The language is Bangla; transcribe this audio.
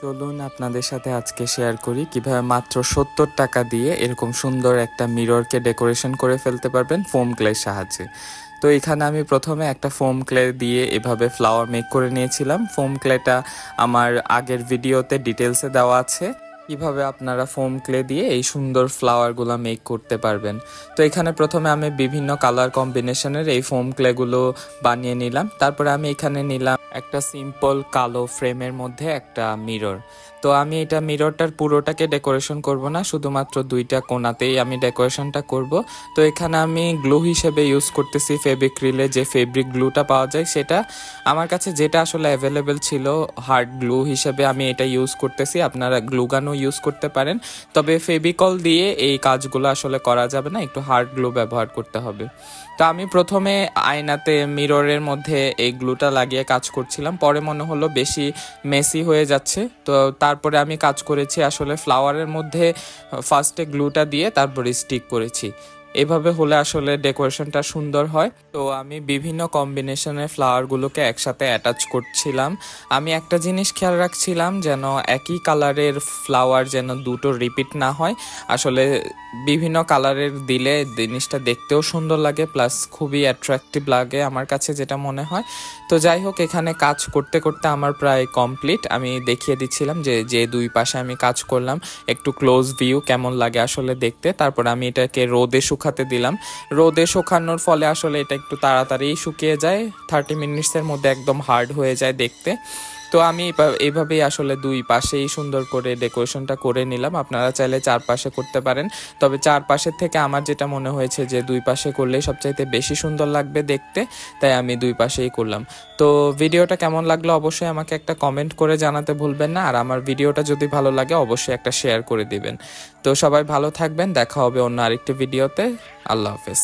চলুন আপনাদের সাথে আজকে শেয়ার করি কিভাবে মাত্র 70 টাকা দিয়ে এরকম সুন্দর একটা মিররকে ডেকোরেশন করে ফেলতে পারবেন ফোম ক্লের সাহায্যে। তো এখানে আমি প্রথমে একটা ফোম ক্লে দিয়ে এভাবে ফ্লাওয়ার মেক করে নিয়েছিলাম। ফোম ক্লেটা আমার আগের ভিডিওতে ডিটেলসে দেওয়া আছে কিভাবে আপনারা ফোম ক্লে দিয়ে এই সুন্দর ফ্লাওয়ারগুলো মেক করতে পারবেন। তো এখানে প্রথমে আমি বিভিন্ন কালার কম্বিনেশনের এই ফোম ক্লেগুলো বানিয়ে নিলাম। তারপরে আমি এখানে নিলাম একটা সিম্পল কালো ফ্রেমের মধ্যে একটা মিরর। তো আমি এটা মিররটার পুরোটাকে ডেকোরেশন করব না, শুধুমাত্র দুইটা কোণাতেই আমি ডেকোরেশনটা করব। তো এখানে আমি গ্লু হিসেবে ইউজ করতেছি ফেবিক্রিলে যে ফেব্রিক গ্লুটা পাওয়া যায় সেটা। আমার কাছে যেটা আসলে অ্যাভেলেবেল ছিল হার্ড গ্লু হিসেবে আমি এটা ইউজ করতেছি। আপনারা গ্লুগানও ইউজ করতে পারেন, তবে ফেবিকল দিয়ে এই কাজগুলো আসলে করা যাবে না, একটু হার্ড গ্লু ব্যবহার করতে হবে। তো আমি প্রথমে আয়নাতে মিররের মধ্যে এই গ্লুটা লাগিয়ে কাজ করছিলাম, পরে মনে হলো বেশি মেসি হয়ে যাচ্ছে। তো তারপরে আমি কাজ করেছি আসলে ফ্লাওয়ারের মধ্যে ফার্স্টে গ্লুটা দিয়ে তারপরে স্টিক করেছি। এভাবে হলে আসলে ডেকোরেশনটা সুন্দর হয়। তো আমি বিভিন্ন কম্বিনেশনের ফ্লাওয়ারগুলোকে একসাথে অ্যাটাচ করছিলাম। আমি একটা জিনিস খেয়াল রাখছিলাম যেন একই কালারের ফ্লাওয়ার যেন দুটো রিপিট না হয়। আসলে বিভিন্ন কালারের দিলে জিনিসটা দেখতেও সুন্দর লাগে, প্লাস খুবই অ্যাট্রাকটিভ লাগে আমার কাছে যেটা মনে হয়। তো যাই হোক, এখানে কাজ করতে করতে আমার প্রায় কমপ্লিট। আমি দেখিয়ে দিচ্ছিলাম যে যে দুই পাশে আমি কাজ করলাম, একটু ক্লোজ ভিউ কেমন লাগে আসলে দেখতে। তারপর আমি এটাকে রোদে শুকাতে দিলাম। রোদে শুকানোর ফলে আসলে এটা একটু তাড়াতাড়ি শুকিয়ে যায়, 30 মিনিটসের মধ্যে একদম হার্ড হয়ে যায় দেখতে। তো আমি এইভাবেই আসলে দুই পাশেই সুন্দর করে ডেকোরেশনটা করে নিলাম। আপনারা চাইলে চারপাশে করতে পারেন, তবে চারপাশের থেকে আমার যেটা মনে হয়েছে যে দুই পাশে করলে সবচাইতে বেশি সুন্দর লাগবে দেখতে, তাই আমি দুই পাশেই করলাম। তো ভিডিওটা কেমন লাগলো অবশ্যই আমাকে একটা কমেন্ট করে জানাতে ভুলবেন না, আর আমার ভিডিওটা যদি ভালো লাগে অবশ্যই একটা শেয়ার করে দিবেন। তো সবাই ভালো থাকবেন, দেখা হবে অন্য আরেকটি ভিডিওতে। আল্লাহ হাফেজ।